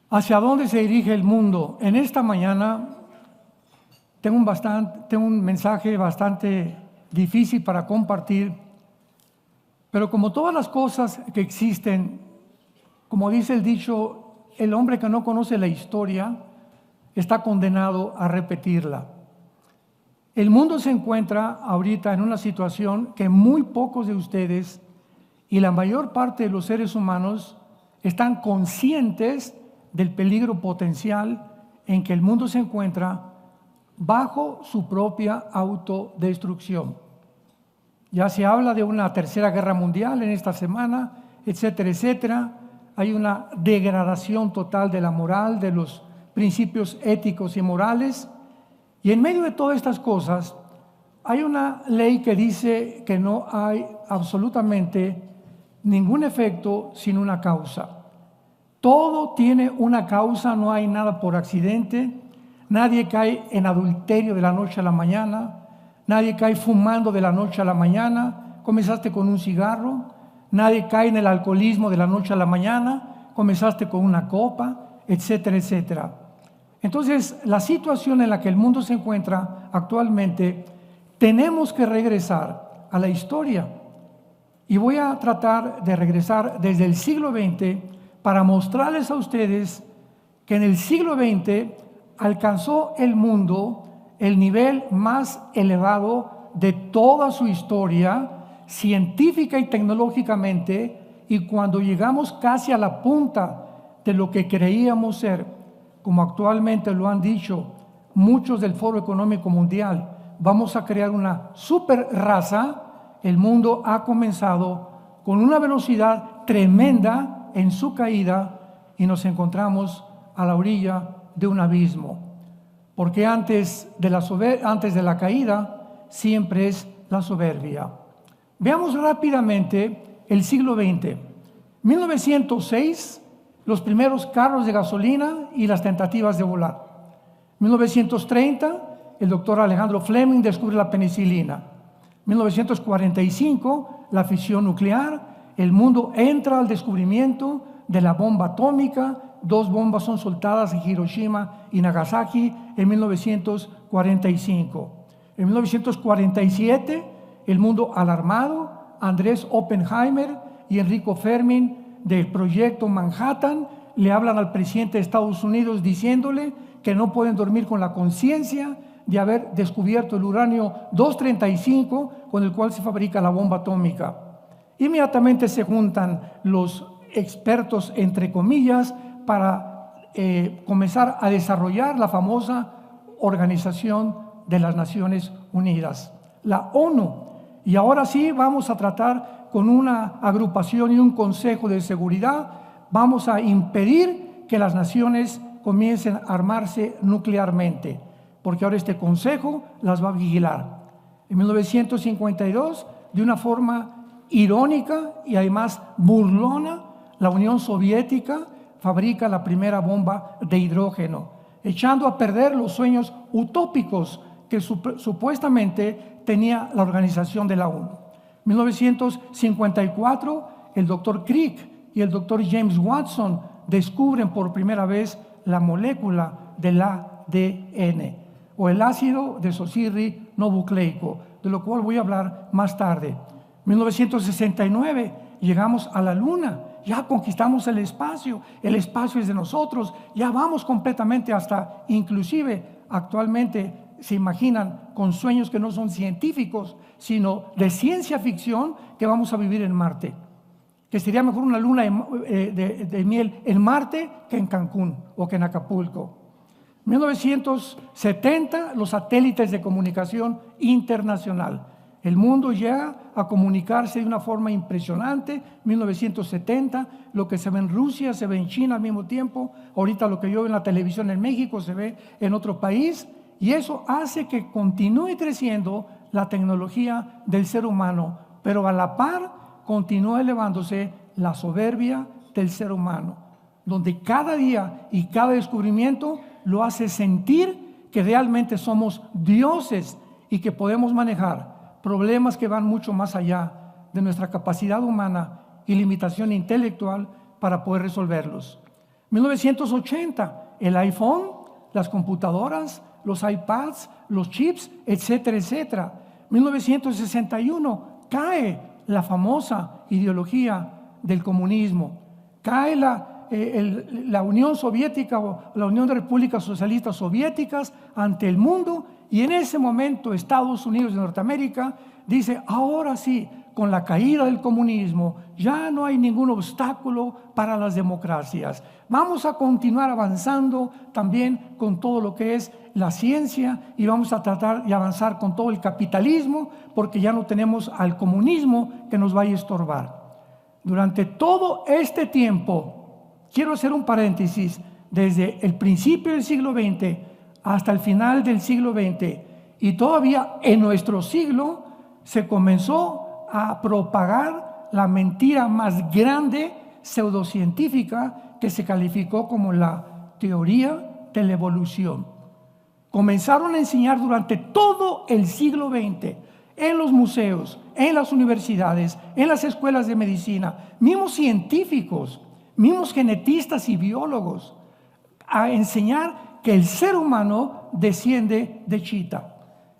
¿Hacia dónde se dirige el mundo? En esta mañana tengo un mensaje bastante difícil para compartir, pero como todas las cosas que existen, como dice el dicho, el hombre que no conoce la historia está condenado a repetirla. El mundo se encuentra ahorita en una situación que muy pocos de ustedes y la mayor parte de los seres humanos están conscientes del peligro potencial en que el mundo se encuentra bajo su propia autodestrucción. Ya se habla de una tercera guerra mundial en esta semana, etcétera, etcétera. Hay una degradación total de la moral, de los principios éticos y morales. Y en medio de todas estas cosas, hay una ley que dice que no hay absolutamente ningún efecto sin una causa. Todo tiene una causa, no hay nada por accidente. Nadie cae en adulterio de la noche a la mañana. Nadie cae fumando de la noche a la mañana. Comenzaste con un cigarro. Nadie cae en el alcoholismo de la noche a la mañana. Comenzaste con una copa, etcétera, etcétera. Entonces, la situación en la que el mundo se encuentra actualmente, tenemos que regresar a la historia. Y voy a tratar de regresar desde el siglo XX para mostrarles a ustedes que en el siglo XX alcanzó el mundo el nivel más elevado de toda su historia, científica y tecnológicamente, y cuando llegamos casi a la punta de lo que creíamos ser, como actualmente lo han dicho muchos del Foro Económico Mundial, vamos a crear una super raza. El mundo ha comenzado con una velocidad tremenda en su caída y nos encontramos a la orilla de un abismo. Porque antes de la caída siempre es la soberbia. Veamos rápidamente el siglo XX. 1906, los primeros carros de gasolina y las tentativas de volar. 1930, el doctor Alejandro Fleming descubre la penicilina. 1945, la fisión nuclear. El mundo entra al descubrimiento de la bomba atómica. 2 bombas son soltadas en Hiroshima y Nagasaki en 1945. En 1947, el mundo alarmado, Andrés Oppenheimer y Enrico Fermi del proyecto Manhattan le hablan al presidente de Estados Unidos diciéndole que no pueden dormir con la conciencia de haber descubierto el uranio 235 con el cual se fabrica la bomba atómica. Inmediatamente se juntan los expertos, entre comillas, para comenzar a desarrollar la famosa Organización de las Naciones Unidas, la ONU. Y ahora sí vamos a tratar con una agrupación y un consejo de seguridad, vamos a impedir que las naciones comiencen a armarse nuclearmente, porque ahora este consejo las va a vigilar. En 1952, de una forma irónica y además burlona, la Unión Soviética fabrica la primera bomba de hidrógeno, echando a perder los sueños utópicos que supuestamente tenía la organización de la ONU. En 1954, el doctor Crick y el doctor James Watson descubren por primera vez la molécula del ADN, o el ácido desoxirribonucleico, de lo cual voy a hablar más tarde. En 1969 llegamos a la Luna, ya conquistamos el espacio es de nosotros, ya vamos completamente hasta, inclusive actualmente se imaginan con sueños que no son científicos, sino de ciencia ficción, que vamos a vivir en Marte, que sería mejor una luna de miel en Marte que en Cancún o que en Acapulco. 1970, los satélites de comunicación internacional. El mundo llega a comunicarse de una forma impresionante. 1970, lo que se ve en Rusia, se ve en China al mismo tiempo. Ahorita lo que yo veo en la televisión en México se ve en otro país. Y eso hace que continúe creciendo la tecnología del ser humano, pero a la par continúa elevándose la soberbia del ser humano, donde cada día y cada descubrimiento lo hace sentir que realmente somos dioses y que podemos manejar problemas que van mucho más allá de nuestra capacidad humana y limitación intelectual para poder resolverlos. 1980, el iPhone, las computadoras, los iPads, los chips, etcétera, etcétera. 1961, cae la famosa ideología del comunismo. Cae la Unión Soviética o la Unión de Repúblicas Socialistas Soviéticas ante el mundo, y en ese momento Estados Unidos de Norteamérica dice: ahora sí, con la caída del comunismo ya no hay ningún obstáculo para las democracias. Vamos a continuar avanzando también con todo lo que es la ciencia, y vamos a tratar de avanzar con todo el capitalismo, porque ya no tenemos al comunismo que nos vaya a estorbar. Durante todo este tiempo, quiero hacer un paréntesis, desde el principio del siglo XX hasta el final del siglo XX, y todavía en nuestro siglo, se comenzó a propagar la mentira más grande pseudocientífica, que se calificó como la teoría de la evolución. Comenzaron a enseñar durante todo el siglo XX, en los museos, en las universidades, en las escuelas de medicina, mismos científicos, mismos genetistas y biólogos, a enseñar que el ser humano desciende de chita,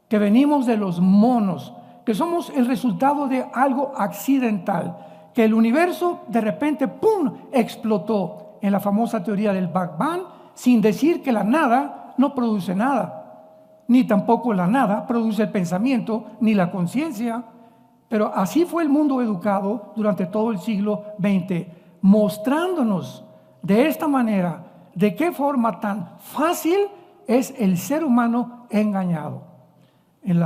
que venimos de los monos, que somos el resultado de algo accidental, que el universo de repente ¡pum!, explotó en la famosa teoría del Big Bang, sin decir que la nada no produce nada, ni tampoco la nada produce el pensamiento ni la conciencia. Pero así fue el mundo educado durante todo el siglo XX, mostrándonos de esta manera de qué forma tan fácil es el ser humano engañado. En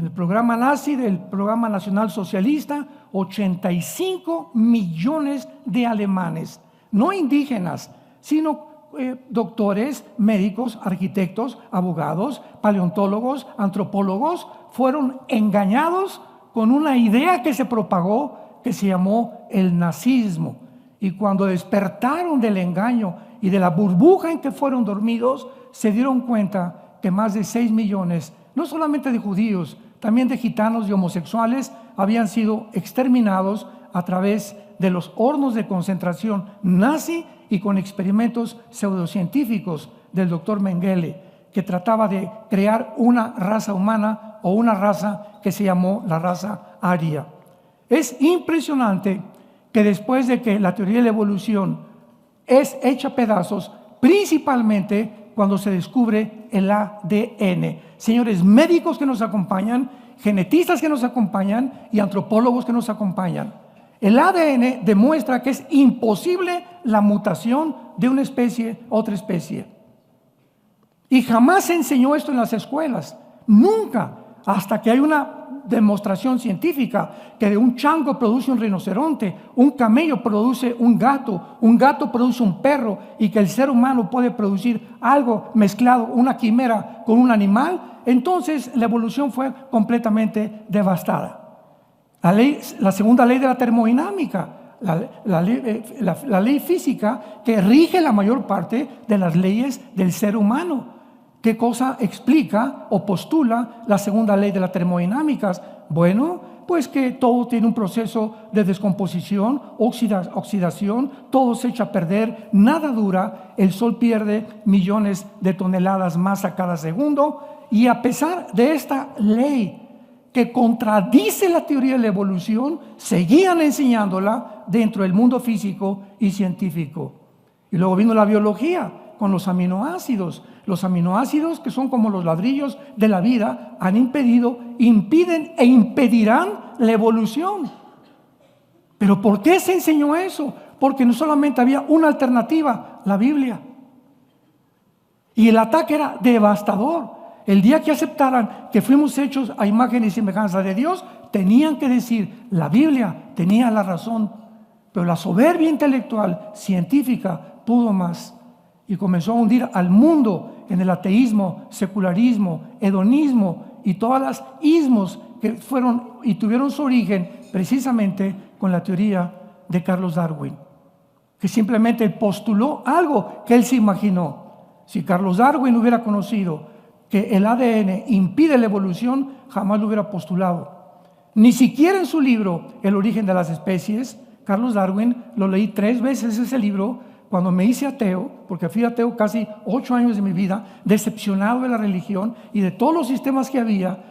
el programa nazi, del programa nacional socialista, 85 millones de alemanes, no indígenas, sino doctores, médicos, arquitectos, abogados, paleontólogos, antropólogos, fueron engañados con una idea que se propagó, que se llamó el nazismo. Y cuando despertaron del engaño y de la burbuja en que fueron dormidos, se dieron cuenta que más de 6 millones, no solamente de judíos, también de gitanos y homosexuales, habían sido exterminados a través de los hornos de concentración nazi y con experimentos pseudocientíficos del doctor Mengele, que trataba de crear una raza humana o una raza que se llamó la raza aria. Es impresionante que después de que la teoría de la evolución es hecha a pedazos, principalmente cuando se descubre el ADN. Señores médicos que nos acompañan, genetistas que nos acompañan y antropólogos que nos acompañan, el ADN demuestra que es imposible la mutación de una especie a otra especie. Y jamás se enseñó esto en las escuelas, nunca, hasta que hay una demostración científica que de un chango produce un rinoceronte, un camello produce un gato produce un perro, y que el ser humano puede producir algo mezclado, una quimera con un animal. Entonces la evolución fue completamente devastada. La segunda ley de la termodinámica, la ley física que rige la mayor parte de las leyes del ser humano. ¿Qué cosa explica o postula la segunda ley de la termodinámica? Bueno, pues que todo tiene un proceso de descomposición, oxidación, todo se echa a perder, nada dura, el sol pierde millones de toneladas masa cada segundo. Y a pesar de esta ley que contradice la teoría de la evolución, seguían enseñándola dentro del mundo físico y científico. Y luego vino la biología con los aminoácidos. Los aminoácidos, que son como los ladrillos de la vida, han impedido, impiden e impedirán la evolución. ¿Pero por qué se enseñó eso? Porque no solamente había una alternativa, la Biblia. Y el ataque era devastador. El día que aceptaran que fuimos hechos a imagen y semejanza de Dios, tenían que decir: la Biblia tenía la razón. Pero la soberbia intelectual, científica, pudo más. Y comenzó a hundir al mundo en el ateísmo, secularismo, hedonismo y todas las ismos que fueron y tuvieron su origen precisamente con la teoría de Carlos Darwin, que simplemente postuló algo que él se imaginó. Si Carlos Darwin hubiera conocido que el ADN impide la evolución, jamás lo hubiera postulado. Ni siquiera en su libro El origen de las especies, Carlos Darwin, lo leí 3 veces ese libro, cuando me hice ateo, porque fui ateo casi 8 años de mi vida, decepcionado de la religión y de todos los sistemas que había,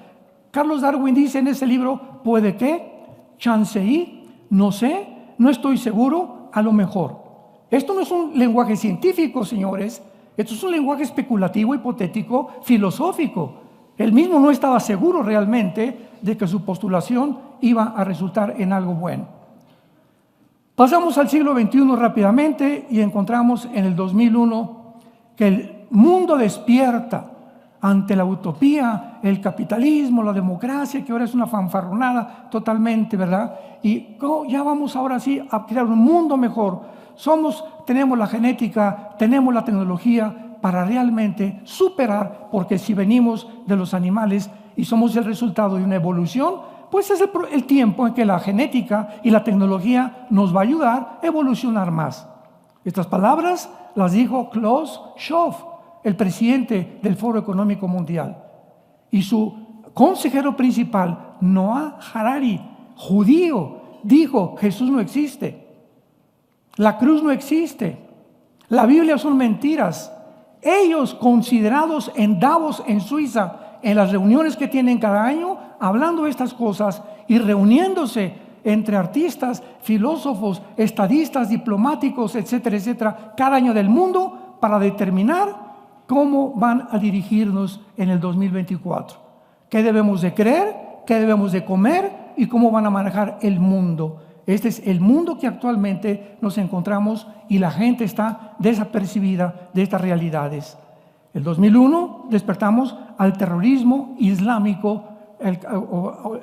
Carlos Darwin dice en ese libro, puede que, chance y, no sé, no estoy seguro, a lo mejor. Esto no es un lenguaje científico, señores, esto es un lenguaje especulativo, hipotético, filosófico. Él mismo no estaba seguro realmente de que su postulación iba a resultar en algo bueno. Pasamos al siglo XXI rápidamente y encontramos en el 2001 que el mundo despierta ante la utopía, el capitalismo, la democracia, que ahora es una fanfarronada totalmente, ¿verdad? Y ya vamos ahora sí a crear un mundo mejor. Tenemos la genética, tenemos la tecnología para realmente superar, porque si venimos de los animales y somos el resultado de una evolución, pues es el tiempo en que la genética y la tecnología nos va a ayudar a evolucionar más. Estas palabras las dijo Klaus Schwab, el presidente del Foro Económico Mundial, y su consejero principal, Noah Harari, judío, dijo: Jesús no existe, la cruz no existe, la Biblia son mentiras. Ellos, considerados en Davos, en Suiza, en las reuniones que tienen cada año, hablando de estas cosas y reuniéndose entre artistas, filósofos, estadistas, diplomáticos, etcétera, etcétera, cada año del mundo, para determinar cómo van a dirigirnos en el 2024. ¿Qué debemos de creer? ¿Qué debemos de comer? ¿Y cómo van a manejar el mundo? Este es el mundo que actualmente nos encontramos y la gente está desapercibida de estas realidades. El 2001 despertamos al terrorismo islámico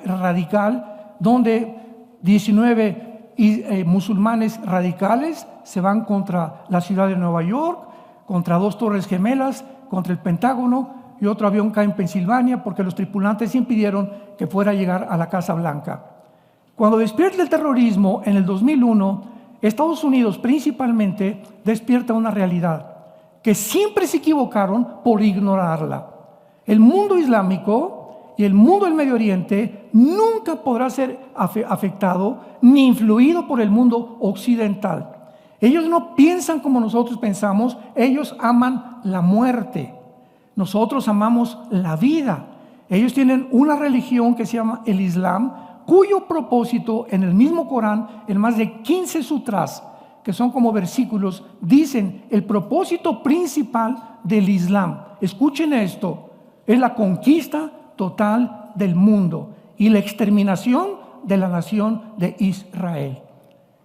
radical, donde 19 musulmanes radicales se van contra la ciudad de Nueva York, contra 2 torres gemelas, contra el Pentágono, y otro avión cae en Pensilvania porque los tripulantes impidieron que fuera a llegar a la Casa Blanca. Cuando despierta el terrorismo en el 2001, Estados Unidos principalmente despierta una realidad que siempre se equivocaron por ignorarla. El mundo islámico y el mundo del Medio Oriente nunca podrá ser afectado ni influido por el mundo occidental. Ellos no piensan como nosotros pensamos, ellos aman la muerte. Nosotros amamos la vida. Ellos tienen una religión que se llama el Islam, cuyo propósito en el mismo Corán, en más de 15 sutras, que son como versículos, dicen el propósito principal del Islam. Escuchen esto, es la conquista total del mundo y la exterminación de la nación de Israel.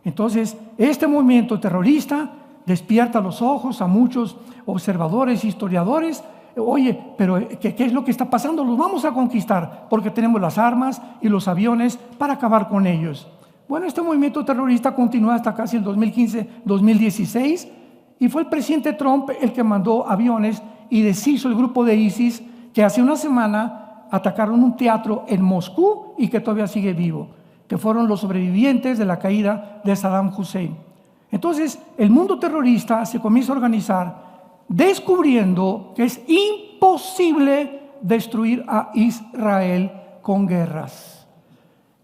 Entonces, este movimiento terrorista despierta los ojos a muchos observadores, historiadores. Oye, pero ¿qué es lo que está pasando? Los vamos a conquistar porque tenemos las armas y los aviones para acabar con ellos. Bueno, este movimiento terrorista continuó hasta casi el 2015-2016 y fue el presidente Trump el que mandó aviones y deshizo el grupo de ISIS, que hace una semana atacaron un teatro en Moscú y que todavía sigue vivo, que fueron los sobrevivientes de la caída de Saddam Hussein. Entonces, el mundo terrorista se comienza a organizar descubriendo que es imposible destruir a Israel con guerras.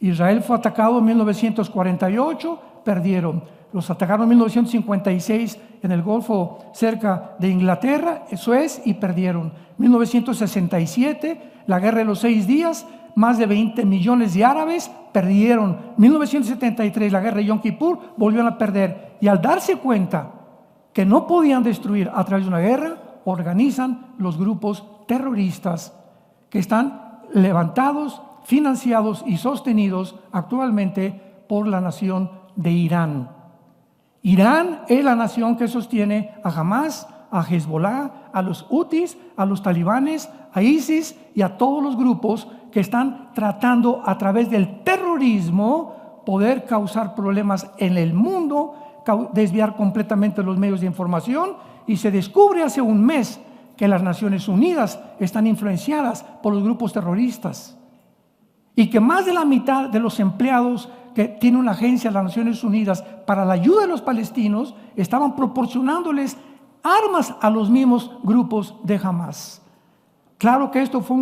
Israel fue atacado en 1948, perdieron. Los atacaron en 1956 en el Golfo cerca de Inglaterra, eso es, y perdieron. 1967, la guerra de los 6 días, más de 20 millones de árabes perdieron. 1973, la guerra de Yom Kippur, volvieron a perder. Y al darse cuenta que no podían destruir a través de una guerra, organizan los grupos terroristas que están levantados, financiados y sostenidos actualmente por la nación de Irán. Irán es la nación que sostiene a Hamas, a Hezbollah, a los Hutis, a los talibanes, a ISIS y a todos los grupos que están tratando a través del terrorismo poder causar problemas en el mundo, desviar completamente los medios de información, y se descubre hace un mes que las Naciones Unidas están influenciadas por los grupos terroristas y que más de la mitad de los empleados que tiene una agencia de las Naciones Unidas para la ayuda de los palestinos estaban proporcionándoles armas a los mismos grupos de Hamas. Claro que esto fue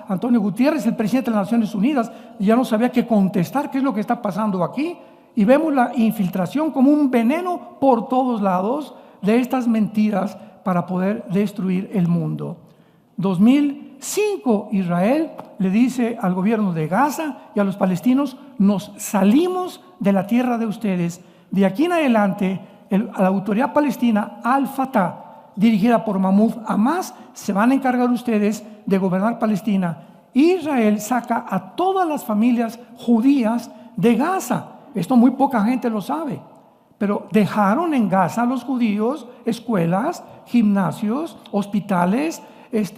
Antonio Guterres, el presidente de las Naciones Unidas, ya no sabía qué contestar, qué es lo que está pasando aquí. Y vemos la infiltración como un veneno por todos lados. de estas mentiras para poder destruir el mundo. 2005, Israel le dice al gobierno de Gaza y a los palestinos: nos salimos de la tierra de ustedes. De aquí en adelante, la autoridad palestina, Al-Fatah, dirigida por Mahmoud Abbas, se van a encargar ustedes de gobernar Palestina. Israel saca a todas las familias judías de Gaza. Esto muy poca gente lo sabe, pero dejaron en Gaza los judíos escuelas, gimnasios, hospitales,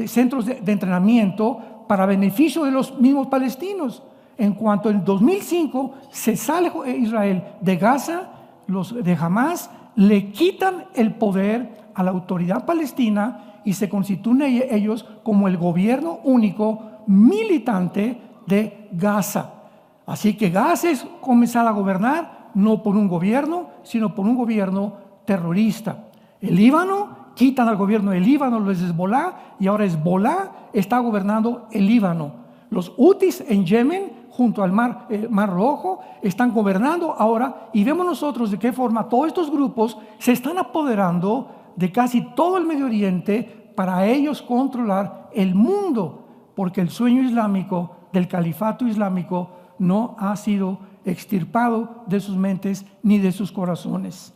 centros de entrenamiento para beneficio de los mismos palestinos. En cuanto en 2005 se sale Israel de Gaza, los de Hamas le quitan el poder a la autoridad palestina y se constituyen ellos como el gobierno único militante de Gaza. Así que Gaza es comenzar a gobernar no por un gobierno, sino por un gobierno terrorista. El Líbano, quitan al gobierno del Líbano, los Hezbollah, y ahora Hezbollah está gobernando el Líbano. Los Hutis en Yemen, junto al Mar Rojo, están gobernando ahora, y vemos nosotros de qué forma todos estos grupos se están apoderando de casi todo el Medio Oriente para ellos controlar el mundo, porque el sueño islámico del califato islámico no ha sido extirpado de sus mentes ni de sus corazones.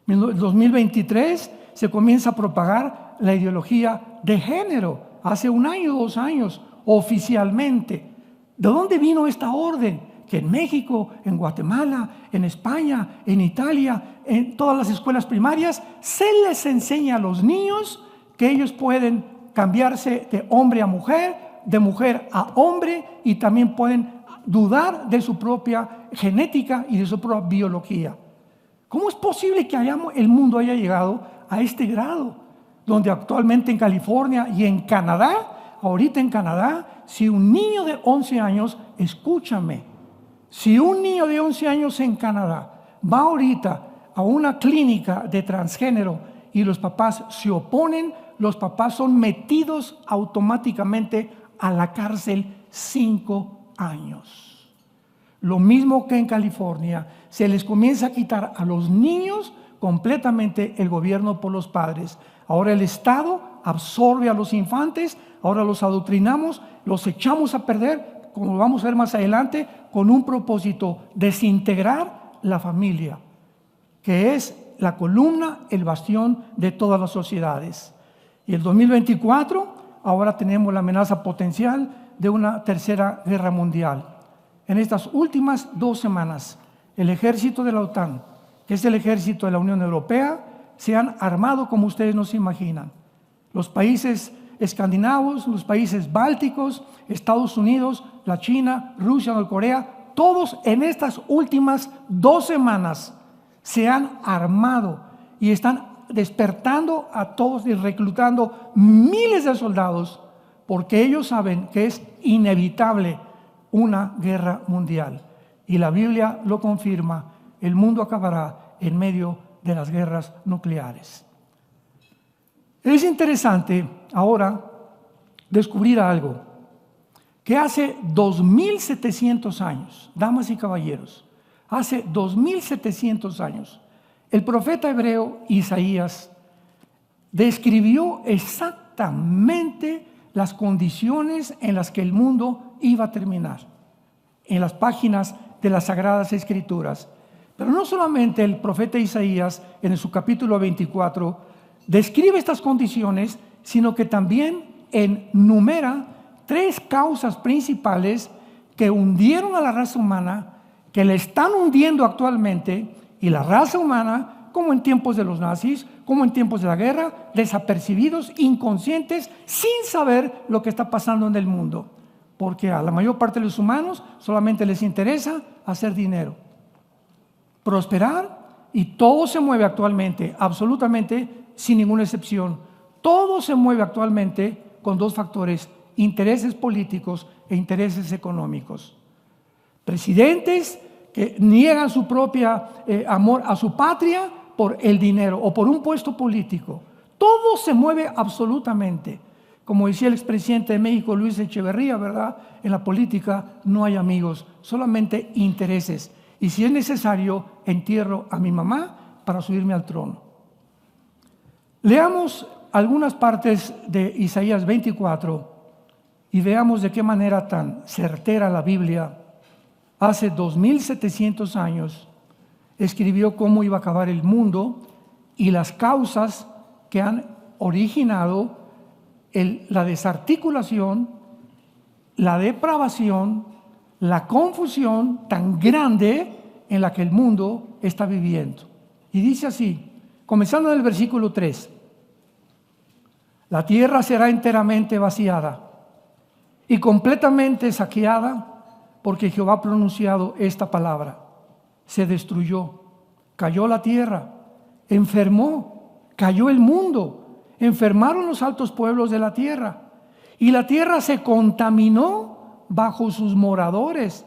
En 2023 se comienza a propagar la ideología de género, hace 1 año, 2 años, oficialmente. ¿De dónde vino esta orden? Que en México, en Guatemala, en España, en Italia, en todas las escuelas primarias, se les enseña a los niños que ellos pueden cambiarse de hombre a mujer, de mujer a hombre, y también pueden dudar de su propia genética y de su propia biología. ¿Cómo es posible que el mundo haya llegado a este grado? Donde actualmente en California y en Canadá, ahorita en Canadá, si un niño de 11 años, escúchame, si un niño de 11 años en Canadá va ahorita a una clínica de transgénero y los papás se oponen, los papás son metidos automáticamente a la cárcel 5 años. Lo mismo que en California, se les comienza a quitar a los niños completamente el gobierno por los padres. Ahora el Estado absorbe a los infantes, ahora los adoctrinamos, los echamos a perder, como lo vamos a ver más adelante, con un propósito: desintegrar la familia, que es la columna, el bastión de todas las sociedades. Y el 2024, ahora tenemos la amenaza potencial de una tercera guerra mundial. En estas últimas 2 semanas, el ejército de la OTAN, que es el ejército de la Unión Europea, se han armado como ustedes no se imaginan. Los países escandinavos, los países bálticos, Estados Unidos, la China, Rusia, Norcorea, todos en estas últimas 2 semanas se han armado y están despertando a todos y reclutando miles de soldados, porque ellos saben que es inevitable una guerra mundial. Y la Biblia lo confirma: el mundo acabará en medio de las guerras nucleares. Es interesante ahora descubrir algo, que hace 2700 años, damas y caballeros, hace 2700 años, el profeta hebreo Isaías describió exactamente las condiciones en las que el mundo iba a terminar en las páginas de las Sagradas Escrituras. Pero no solamente el profeta Isaías en su capítulo 24 describe estas condiciones, sino que también enumera 3 causas principales que hundieron a la raza humana, que la están hundiendo actualmente, y la raza humana, como en tiempos de los nazis, como en tiempos de la guerra, desapercibidos, inconscientes, sin saber lo que está pasando en el mundo, porque a la mayor parte de los humanos solamente les interesa hacer dinero, prosperar, y todo se mueve actualmente, absolutamente sin ninguna excepción, todo se mueve actualmente con 2 factores: intereses políticos e intereses económicos. Presidentes que niegan su propia amor a su patria por el dinero o por un puesto político. Todo se mueve absolutamente. Como decía el expresidente de México, Luis Echeverría, ¿verdad? En la política no hay amigos, solamente intereses. Y si es necesario, entierro a mi mamá para subirme al trono. Leamos algunas partes de Isaías 24 y veamos de qué manera tan certera la Biblia hace 2700 años escribió cómo iba a acabar el mundo y las causas que han originado la desarticulación, la depravación, la confusión tan grande en la que el mundo está viviendo. Y dice así, comenzando en el versículo 3: la tierra será enteramente vaciada y completamente saqueada, porque Jehová ha pronunciado esta palabra. Se destruyó, cayó la tierra, enfermó, cayó el mundo, enfermaron los altos pueblos de la tierra, y la tierra se contaminó bajo sus moradores,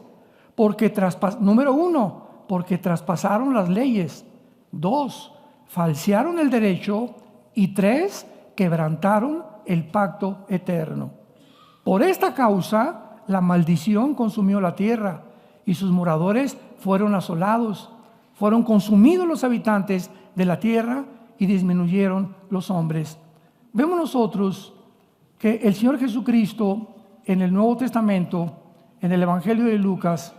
porque número 1, porque traspasaron las leyes; 2, falsearon el derecho; y 3, quebrantaron el pacto eterno. Por esta causa la maldición consumió la tierra y sus moradores fueron asolados. Fueron consumidos los habitantes de la tierra y disminuyeron los hombres. Vemos nosotros que el Señor Jesucristo en el Nuevo Testamento, en el Evangelio de Lucas,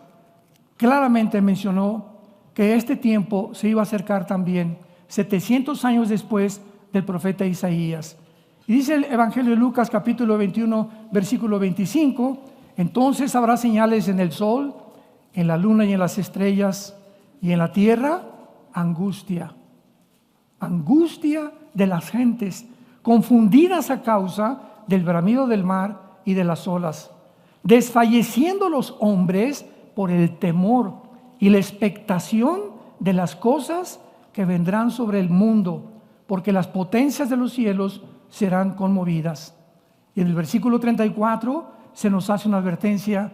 claramente mencionó que este tiempo se iba a acercar también 700 años después del profeta Isaías. Y dice el Evangelio de Lucas capítulo 21 versículo 25: entonces habrá señales en el sol, en la luna y en las estrellas, y en la tierra angustia. Angustia de las gentes, confundidas a causa del bramido del mar y de las olas, desfalleciendo los hombres por el temor y la expectación de las cosas que vendrán sobre el mundo, porque las potencias de los cielos serán conmovidas. Y en el versículo 34 se nos hace una advertencia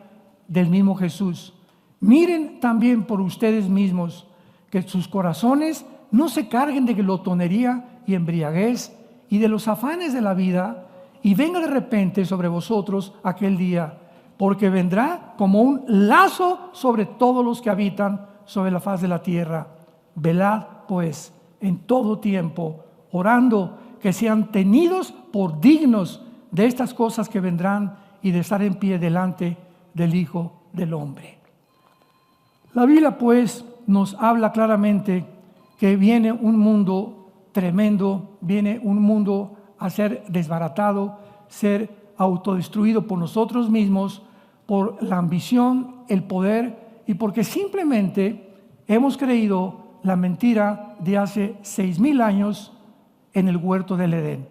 del mismo Jesús: miren también por ustedes mismos, que sus corazones no se carguen de glotonería y embriaguez y de los afanes de la vida, y venga de repente sobre vosotros aquel día, porque vendrá como un lazo sobre todos los que habitan sobre la faz de la tierra. Velad pues en todo tiempo, orando que sean tenidos por dignos de estas cosas que vendrán y de estar en pie delante del Hijo del Hombre. La Biblia pues nos habla claramente que viene un mundo tremendo, viene un mundo a ser desbaratado, ser autodestruido por nosotros mismos, por la ambición, el poder, y porque simplemente hemos creído la mentira de hace 6,000 años en el huerto del Edén.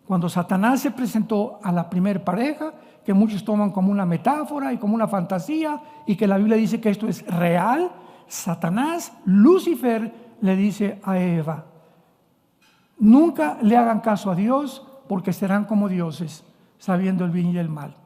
Cuando Satanás se presentó a la primer pareja, que muchos toman como una metáfora y como una fantasía, y que la Biblia dice que esto es real, Satanás, Lucifer, le dice a Eva: nunca le hagan caso a Dios, porque serán como dioses, sabiendo el bien y el mal.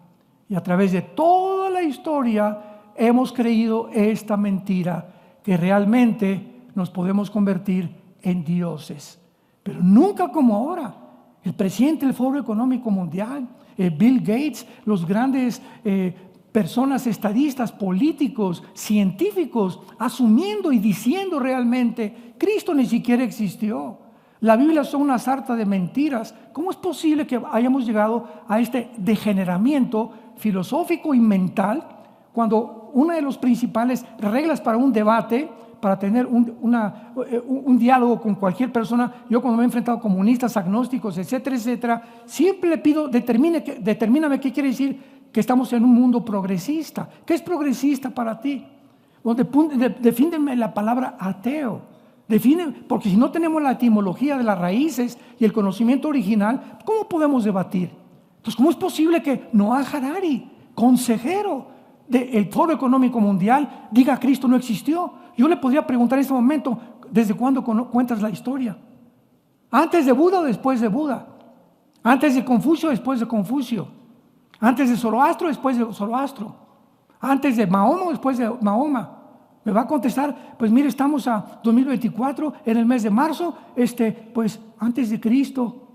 Y a través de toda la historia hemos creído esta mentira, que realmente nos podemos convertir en dioses. Pero nunca como ahora. El presidente del Foro Económico Mundial, Bill Gates, los grandes personas, estadistas, políticos, científicos, asumiendo y diciendo realmente: Cristo ni siquiera existió. La Biblia son una sarta de mentiras. ¿Cómo es posible que hayamos llegado a este degeneramiento filosófico y mental, cuando una de las principales reglas para un debate, para tener un diálogo con cualquier persona, yo cuando me he enfrentado a comunistas, agnósticos, etcétera, etcétera, siempre le pido: determíname qué quiere decir que estamos en un mundo progresista? ¿Qué es progresista para ti? Defíneme la palabra ateo. Porque si no tenemos la etimología de las raíces y el conocimiento original, ¿cómo podemos debatir? Entonces, ¿cómo es posible que Noah Harari, consejero del Foro Económico Mundial, diga: Cristo no existió? Yo le podría preguntar en este momento: ¿desde cuándo cuentas la historia? ¿Antes de Buda o después de Buda? ¿Antes de Confucio o después de Confucio? ¿Antes de Zoroastro o después de Zoroastro? ¿Antes de Mahoma o después de Mahoma? Me va a contestar: pues mire, estamos a 2024, en el mes de marzo, pues antes de Cristo,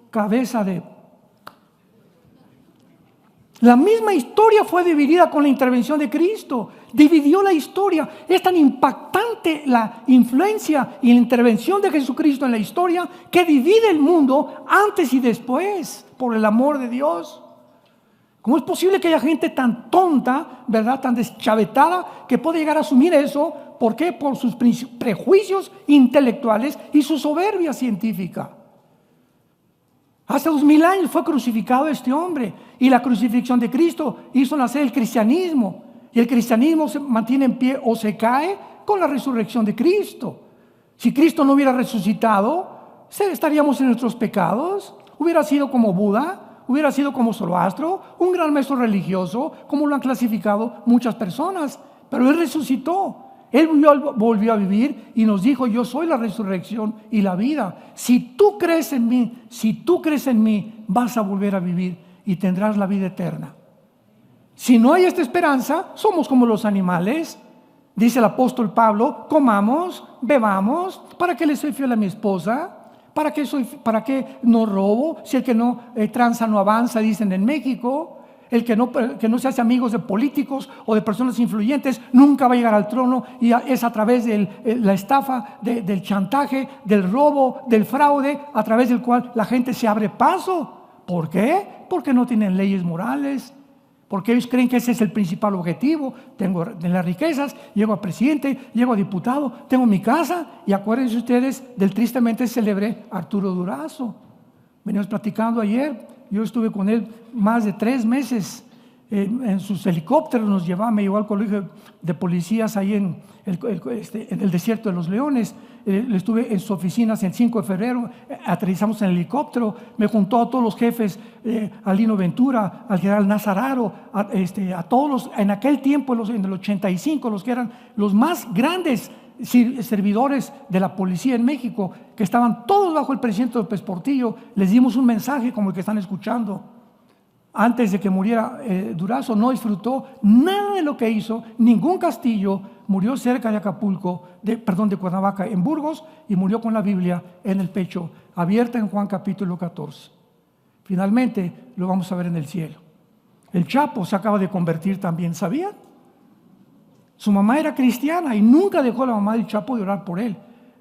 cabeza de... La misma historia fue dividida con la intervención de Cristo. Dividió la historia. Es tan impactante la influencia y la intervención de Jesucristo en la historia que divide el mundo antes y después por el amor de Dios. ¿Cómo es posible que haya gente tan tonta, verdad, tan deschavetada, que puede llegar a asumir eso? ¿Por qué? Por sus prejuicios intelectuales y su soberbia científica. Hace 2000 años fue crucificado este hombre, y la crucifixión de Cristo hizo nacer el cristianismo, y el cristianismo se mantiene en pie o se cae con la resurrección de Cristo. Si Cristo no hubiera resucitado, estaríamos en nuestros pecados. Hubiera sido como Buda, hubiera sido como Zoroastro, un gran maestro religioso, como lo han clasificado muchas personas. Pero Él resucitó. Él volvió a vivir y nos dijo: yo soy la resurrección y la vida. Si tú crees en mí, vas a volver a vivir y tendrás la vida eterna. Si no hay esta esperanza, somos como los animales. Dice el apóstol Pablo: comamos, bebamos. ¿Para qué le soy fiel a mi esposa? ¿Para qué no robo? Si el que no tranza no avanza, dicen en México. El que no se hace amigos de políticos o de personas influyentes nunca va a llegar al trono, y es a través de la estafa, del chantaje, del robo, del fraude, a través del cual la gente se abre paso. ¿Por qué? Porque no tienen leyes morales, porque ellos creen que ese es el principal objetivo. Tengo las riquezas, llego a presidente, llego a diputado, tengo mi casa. Y acuérdense ustedes del tristemente célebre Arturo Durazo. Venimos platicando ayer. Yo estuve con él más de 3 meses en sus helicópteros. Me llevó al colegio de policías ahí en el desierto de los Leones. Estuve en sus oficinas el 5 de febrero, aterrizamos en el helicóptero. Me juntó a todos los jefes, a Lino Ventura, al general Nazararo, a todos en aquel tiempo, en el 85, los que eran los más grandes servidores de la policía en México, que estaban todos bajo el presidente López Portillo. Les dimos un mensaje como el que están escuchando. Antes de que muriera Durazo, no disfrutó nada de lo que hizo, ningún castillo. Murió cerca de de Cuernavaca, en Burgos, y murió con la Biblia en el pecho, abierta en Juan capítulo 14. Finalmente lo vamos a ver en el cielo. El Chapo se acaba de convertir también, ¿sabían? Su mamá era cristiana y nunca dejó a la mamá del Chapo de orar por él.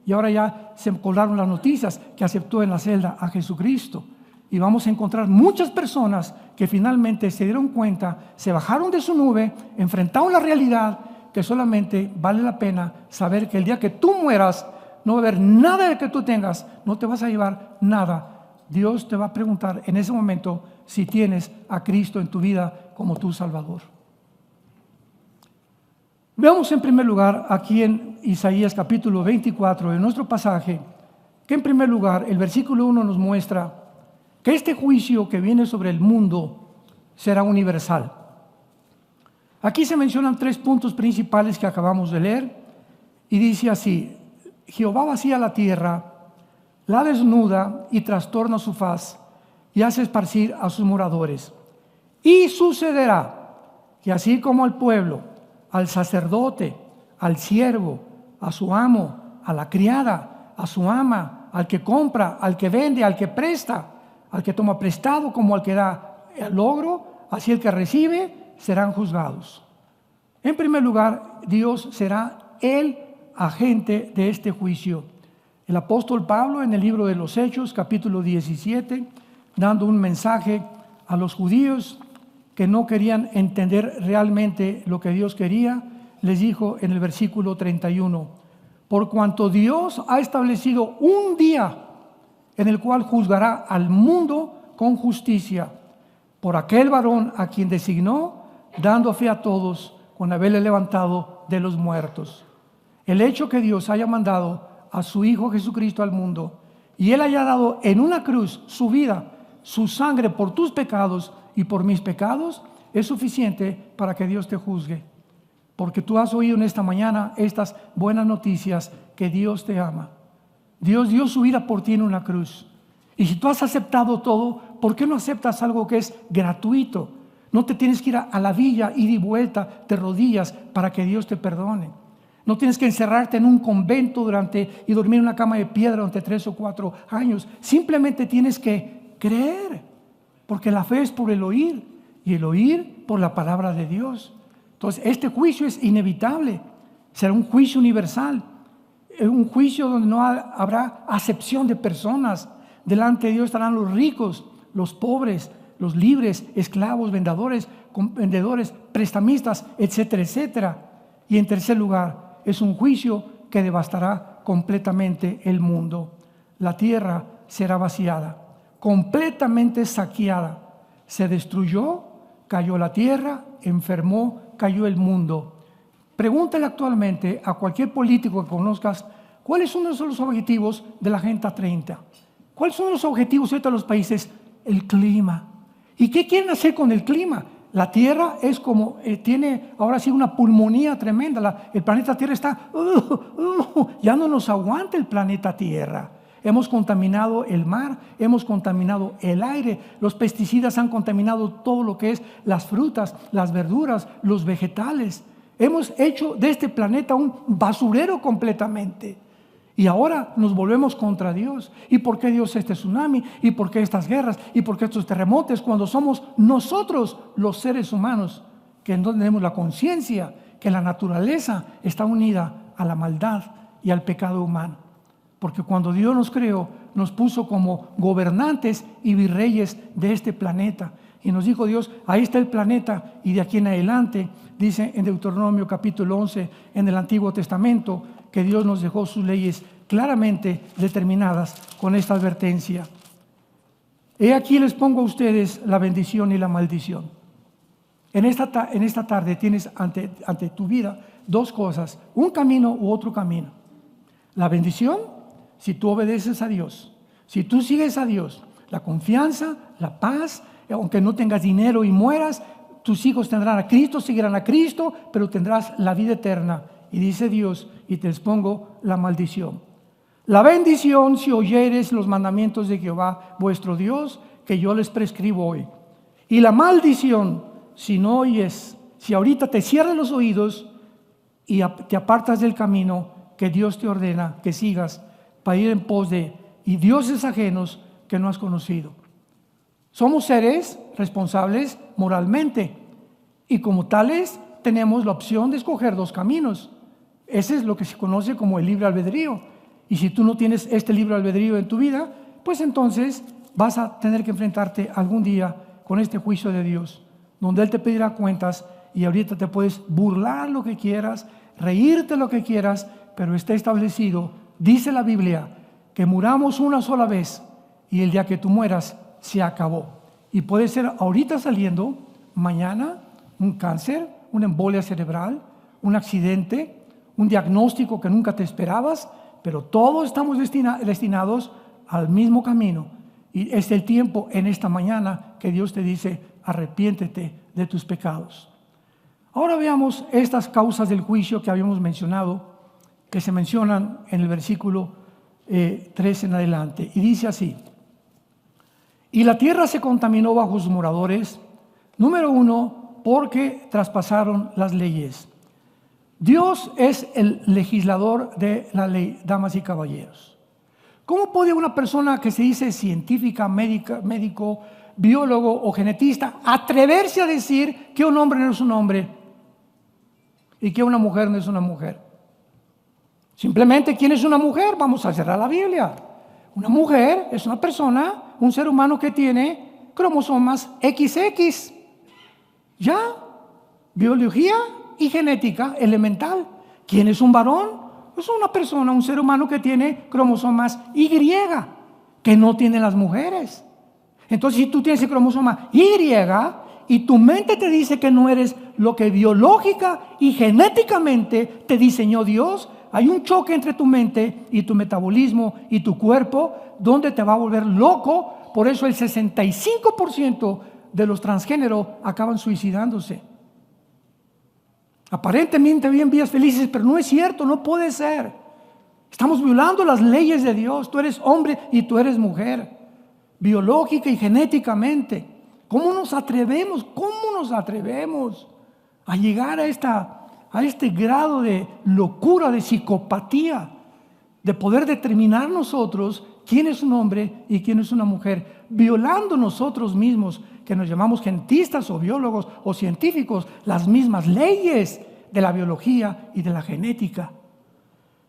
Y ahora ya se colaron las noticias que aceptó en la celda a Jesucristo. Y vamos a encontrar muchas personas que finalmente se dieron cuenta, se bajaron de su nube, enfrentaron la realidad, que solamente vale la pena saber que el día que tú mueras no va a haber nada de que tú tengas, no te vas a llevar nada. Dios te va a preguntar en ese momento si tienes a Cristo en tu vida como tu Salvador. Veamos en primer lugar aquí en Isaías capítulo 24, en nuestro pasaje, que en primer lugar el versículo 1 nos muestra que este juicio que viene sobre el mundo será universal. Aquí se mencionan 3 puntos principales que acabamos de leer, y dice así: Jehová vacía la tierra, la desnuda y trastorna su faz, y hace esparcir a sus moradores. Y sucederá que así como al pueblo, al sacerdote, al siervo, a su amo, a la criada, a su ama, al que compra, al que vende, al que presta, al que toma prestado como al que da el logro, así el que recibe, serán juzgados. En primer lugar, Dios será el agente de este juicio. El apóstol Pablo, en el libro de los Hechos, capítulo 17, dando un mensaje a los judíos que no querían entender realmente lo que Dios quería, les dijo en el versículo 31: por cuanto Dios ha establecido un día en el cual juzgará al mundo con justicia, por aquel varón a quien designó, dando fe a todos con haberle levantado de los muertos. El hecho que Dios haya mandado a su Hijo Jesucristo al mundo, y Él haya dado en una cruz su vida, su sangre por tus pecados y por mis pecados, es suficiente para que Dios te juzgue. Porque tú has oído en esta mañana estas buenas noticias, que Dios te ama. Dios dio su vida por ti en una cruz. Y si tú has aceptado todo, ¿por qué no aceptas algo que es gratuito? No te tienes que ir a la villa, ir y vuelta de rodillas para que Dios te perdone. No tienes que encerrarte en un convento y dormir en una cama de piedra durante 3 o 4 años. Simplemente tienes que creer, porque la fe es por el oír y el oír por la palabra de Dios. Entonces, este juicio es inevitable. Será un juicio universal, un juicio donde no habrá acepción de personas. Delante de Dios estarán los ricos, los pobres, los libres, esclavos, vendedores, prestamistas, etcétera, etcétera. Y en tercer lugar, es un juicio que devastará completamente el mundo. La tierra será vaciada, completamente saqueada. Se destruyó, cayó la tierra, enfermó, cayó el mundo. Pregúntale actualmente a cualquier político que conozcas cuáles son los objetivos de la Agenda 30. ¿Cuáles son los objetivos de los países? El clima. ¿Y qué quieren hacer con el clima? La Tierra es como, tiene ahora sí una pulmonía tremenda. El planeta Tierra está, ya no nos aguanta el planeta Tierra. Hemos contaminado el mar, hemos contaminado el aire, los pesticidas han contaminado todo lo que es las frutas, las verduras, los vegetales. Hemos hecho de este planeta un basurero completamente. Y ahora nos volvemos contra Dios. ¿Y por qué Dios este tsunami? ¿Y por qué estas guerras? ¿Y por qué estos terremotos? Cuando somos nosotros los seres humanos que no tenemos la conciencia que la naturaleza está unida a la maldad y al pecado humano. Porque cuando Dios nos creó, nos puso como gobernantes y virreyes de este planeta. Y nos dijo Dios, ahí está el planeta, y de aquí en adelante, dice en Deuteronomio capítulo 11, en el Antiguo Testamento, que Dios nos dejó sus leyes claramente determinadas con esta advertencia. He aquí les pongo a ustedes la bendición y la maldición. En esta tarde tienes ante tu vida dos cosas, un camino u otro camino. La bendición, si tú obedeces a Dios, si tú sigues a Dios, la confianza, la paz, aunque no tengas dinero y mueras, tus hijos tendrán a Cristo, seguirán a Cristo, pero tendrás la vida eterna. Y dice Dios, y te expongo la maldición. La bendición, si oyeres los mandamientos de Jehová, vuestro Dios, que yo les prescribo hoy. Y la maldición, si no oyes, si ahorita te cierras los oídos y te apartas del camino que Dios te ordena que sigas para ir en pos de y dioses ajenos que no has conocido. Somos seres responsables moralmente y como tales tenemos la opción de escoger dos caminos. Ese es lo que se conoce como el libre albedrío. Y si tú no tienes este libre albedrío en tu vida, pues entonces vas a tener que enfrentarte algún día con este juicio de Dios, donde Él te pedirá cuentas y ahorita te puedes burlar lo que quieras, reírte lo que quieras, pero está establecido, dice la Biblia, que muramos una sola vez y el día que tú mueras se acabó. Y puede ser ahorita saliendo, mañana, un cáncer, una embolia cerebral, un accidente, un diagnóstico que nunca te esperabas, pero todos estamos destinados al mismo camino. Y es el tiempo en esta mañana que Dios te dice, arrepiéntete de tus pecados. Ahora veamos estas causas del juicio que habíamos mencionado, que se mencionan en el versículo 3 en adelante. Y dice así, y la tierra se contaminó bajo sus moradores, número 1, porque traspasaron las leyes. Dios es el legislador de la ley, damas y caballeros. ¿Cómo puede una persona que se dice científica, médico, biólogo o genetista atreverse a decir que un hombre no es un hombre y que una mujer no es una mujer? Simplemente, ¿quién es una mujer? Vamos a cerrar la Biblia. Una mujer es una persona, un ser humano que tiene cromosomas XX. ¿Ya? Biología y genética elemental. ¿Quién es un varón? Es una persona, un ser humano que tiene cromosomas Y, que no tienen las mujeres. Entonces, si tú tienes el cromosoma Y y tu mente te dice que no eres lo que biológica y genéticamente te diseñó Dios, hay un choque entre tu mente y tu metabolismo y tu cuerpo donde te va a volver loco. Por eso el 65% de los transgéneros acaban suicidándose. Aparentemente viven vidas felices, pero no es cierto, no puede ser. Estamos violando las leyes de Dios. Tú eres hombre y tú eres mujer, biológica y genéticamente. ¿Cómo nos atrevemos a llegar a este grado de locura, de psicopatía, de poder determinar nosotros quién es un hombre y quién es una mujer, violando nosotros mismos, que nos llamamos gentistas o biólogos o científicos, las mismas leyes de la biología y de la genética.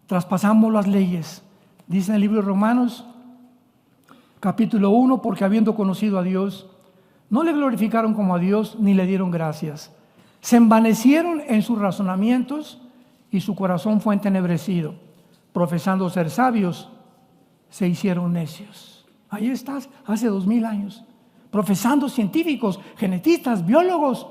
Traspasamos las leyes. Dice en el libro de Romanos, capítulo 1, porque habiendo conocido a Dios, no le glorificaron como a Dios ni le dieron gracias. Se envanecieron en sus razonamientos y su corazón fue entenebrecido. Profesando ser sabios, se hicieron necios. Ahí estás, hace 2000 años. Profesando científicos, genetistas, biólogos,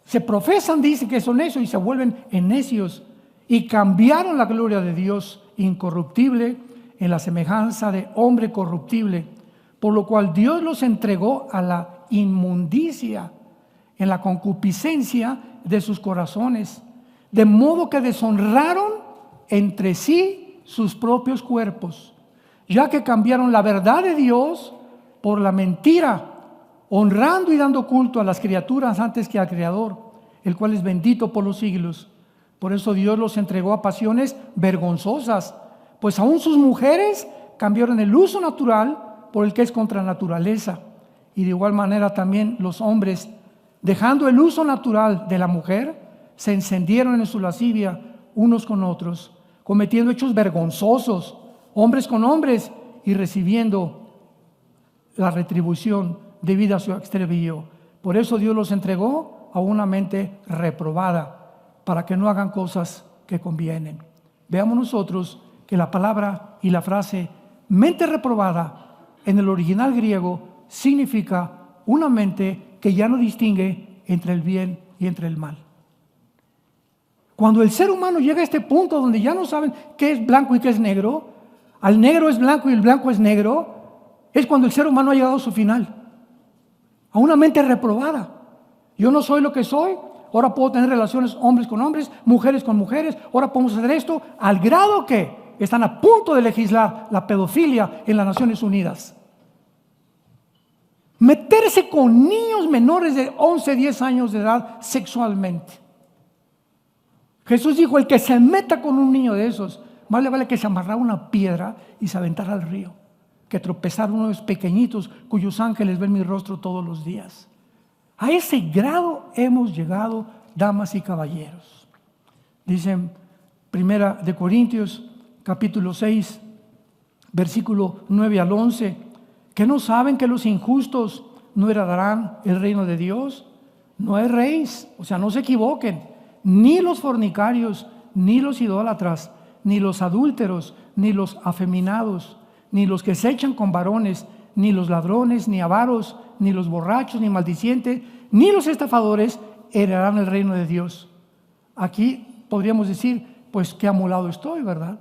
se profesan, dicen que son necios y se vuelven en necios. Y cambiaron la gloria de Dios incorruptible en la semejanza de hombre corruptible, por lo cual Dios los entregó a la inmundicia en la concupiscencia de sus corazones, de modo que deshonraron entre sí sus propios cuerpos, ya que cambiaron la verdad de Dios por la mentira, honrando y dando culto a las criaturas antes que al Creador, el cual es bendito por los siglos. Por eso Dios los entregó a pasiones vergonzosas, pues aún sus mujeres cambiaron el uso natural por el que es contra naturaleza. Y de igual manera también los hombres, dejando el uso natural de la mujer, se encendieron en su lascivia unos con otros, cometiendo hechos vergonzosos, hombres con hombres, y recibiendo la retribución debida a su extravío. Por eso Dios los entregó a una mente reprobada, para que no hagan cosas que convienen. Veamos nosotros que la palabra y la frase mente reprobada en el original griego significa una mente que ya no distingue entre el bien y entre el mal. Cuando el ser humano llega a este punto donde ya no saben qué es blanco y qué es negro, al negro es blanco y el blanco es negro, es cuando el ser humano ha llegado a su final, a una mente reprobada. Yo no soy lo que soy, ahora puedo tener relaciones hombres con hombres, mujeres con mujeres, ahora podemos hacer esto, al grado que están a punto de legislar la pedofilia en las Naciones Unidas. Meterse con niños menores de 11, 10 años de edad sexualmente. Jesús dijo, el que se meta con un niño de esos, más le vale que se amarrara una piedra y se aventara al río, que tropezar uno de los pequeñitos cuyos ángeles ven mi rostro todos los días. A ese grado hemos llegado, damas y caballeros. Dicen Primera de Corintios, capítulo 6, versículo 9 al 11, ¿que no saben que los injustos no heredarán el reino de Dios? No erréis, o sea, no se equivoquen, ni los fornicarios, ni los idólatras, ni los adúlteros, ni los afeminados, ni los que se echan con varones, ni los ladrones, ni avaros, ni los borrachos, ni maldicientes, ni los estafadores heredarán el reino de Dios. Aquí podríamos decir, pues qué amolado estoy, ¿verdad?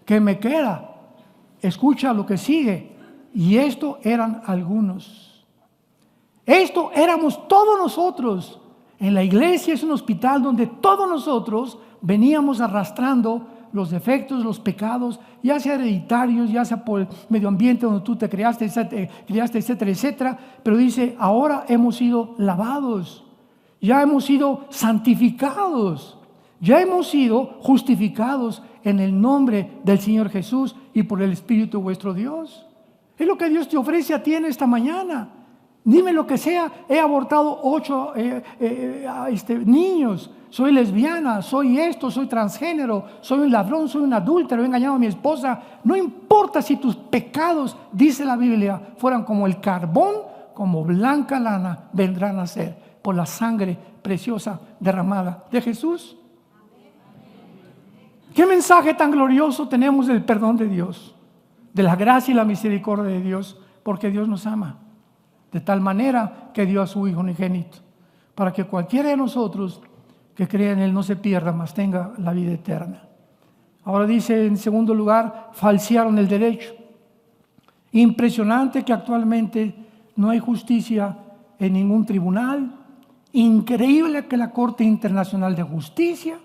¿Qué me queda? Escucha lo que sigue. Y esto eran algunos. Esto éramos todos nosotros. En la iglesia es un hospital donde todos nosotros veníamos arrastrando los defectos, los pecados, ya sea hereditarios, ya sea por el medio ambiente donde tú te criaste, etcétera, etcétera. Pero dice, ahora hemos sido lavados, ya hemos sido santificados, ya hemos sido justificados en el nombre del Señor Jesús y por el Espíritu vuestro Dios. Es lo que Dios te ofrece a ti en esta mañana. Dime lo que sea, he abortado 8 niños, soy lesbiana, soy esto, soy transgénero, soy un ladrón, soy un adúltero, he engañado a mi esposa. No importa si tus pecados, dice la Biblia, fueran como el carbón, como blanca lana, vendrán a ser por la sangre preciosa derramada de Jesús. ¿Qué mensaje tan glorioso tenemos del perdón de Dios, de la gracia y la misericordia de Dios? Porque Dios nos ama de tal manera que dio a su Hijo unigénito, para que cualquiera de nosotros que crea en Él no se pierda, mas tenga la vida eterna. Ahora dice en segundo lugar, falsearon el derecho. Impresionante que actualmente no hay justicia en ningún tribunal. Increíble que la Corte Internacional de Justicia,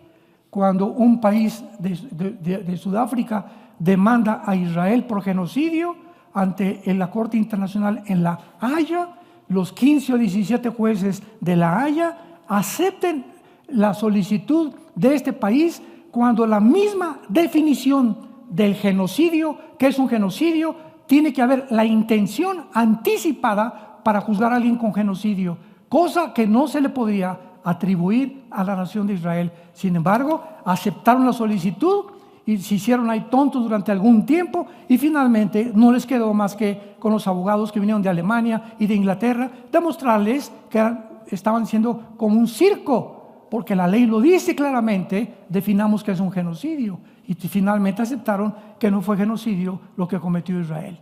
cuando un país de Sudáfrica demanda a Israel por genocidio, ante la Corte Internacional en La Haya, los 15 o 17 jueces de La Haya acepten la solicitud de este país cuando la misma definición del genocidio, que es un genocidio, tiene que haber la intención anticipada para juzgar a alguien con genocidio, cosa que no se le podría atribuir a la nación de Israel. Sin embargo, aceptaron la solicitud y se hicieron ahí tontos durante algún tiempo, y finalmente no les quedó más que con los abogados que vinieron de Alemania y de Inglaterra demostrarles que estaban siendo como un circo, porque la ley lo dice claramente. Definamos que es un genocidio, y finalmente aceptaron que no fue genocidio lo que cometió Israel.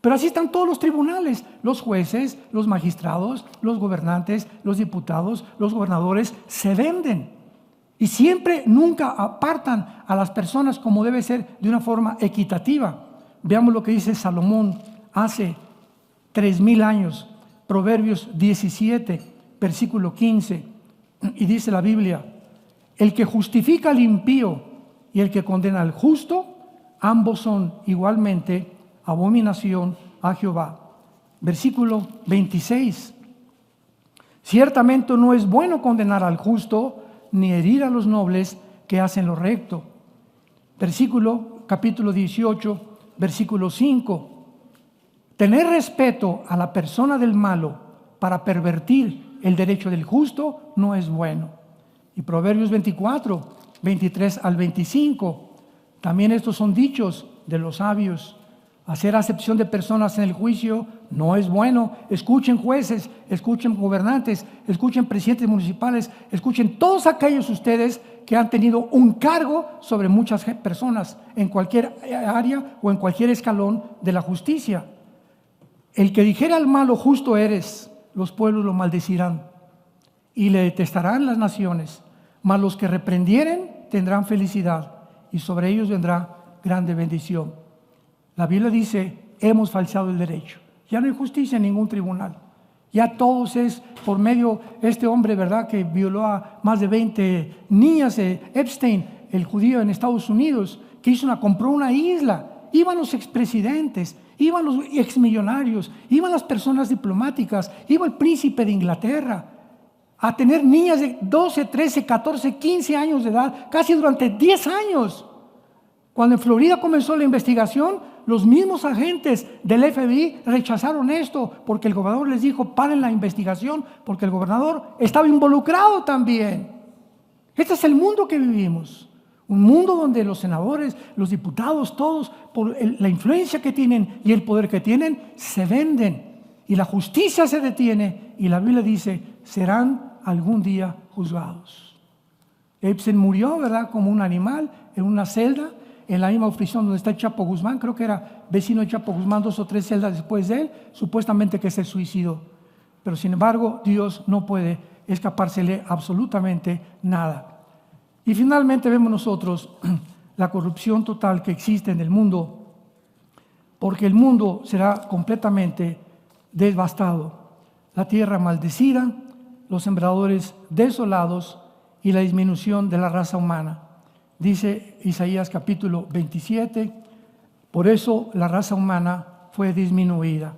Pero así están todos los tribunales, los jueces, los magistrados, los gobernantes, los diputados, los gobernadores se venden. Y siempre, nunca apartan a las personas como debe ser, de una forma equitativa. Veamos lo que dice Salomón hace 3000 años, Proverbios 17, versículo 15. Y dice la Biblia: el que justifica al impío y el que condena al justo, ambos son igualmente abominación a Jehová. Versículo 26. Ciertamente no es bueno condenar al justo, ni herir a los nobles que hacen lo recto. Capítulo 18, versículo 5. Tener respeto a la persona del malo para pervertir el derecho del justo no es bueno. Y Proverbios 24, 23 al 25. También estos son dichos de los sabios. Hacer acepción de personas en el juicio no es bueno. Escuchen jueces, escuchen gobernantes, escuchen presidentes municipales, escuchen todos aquellos ustedes que han tenido un cargo sobre muchas personas en cualquier área o en cualquier escalón de la justicia. El que dijera al malo justo eres, los pueblos lo maldecirán y le detestarán las naciones, mas los que reprendieren tendrán felicidad y sobre ellos vendrá grande bendición. La Biblia dice: hemos falseado el derecho. Ya no hay justicia en ningún tribunal. Ya todos es por medio de este hombre, ¿verdad?, que violó a más de 20 niñas, Epstein, el judío en Estados Unidos, que compró una isla. Iban los expresidentes, iban los exmillonarios, iban las personas diplomáticas, iba el príncipe de Inglaterra a tener niñas de 12, 13, 14, 15 años de edad, casi durante 10 años. Cuando en Florida comenzó la investigación, los mismos agentes del FBI rechazaron esto porque el gobernador les dijo: paren la investigación, porque el gobernador estaba involucrado también. Este es el mundo que vivimos, un mundo donde los senadores, los diputados, todos, por la influencia que tienen y el poder que tienen, se venden, y la justicia se detiene, y la Biblia dice: serán algún día juzgados. Epstein murió, ¿verdad?, como un animal en una celda, en la misma prisión donde está el Chapo Guzmán. Creo que era vecino de Chapo Guzmán 2 o 3 celdas después de él, supuestamente que se suicidó. Pero sin embargo, Dios no puede escapársele absolutamente nada. Y finalmente vemos nosotros la corrupción total que existe en el mundo, porque el mundo será completamente devastado, la tierra maldecida, los sembradores desolados y la disminución de la raza humana. Dice Isaías capítulo 27, por eso la raza humana fue disminuida.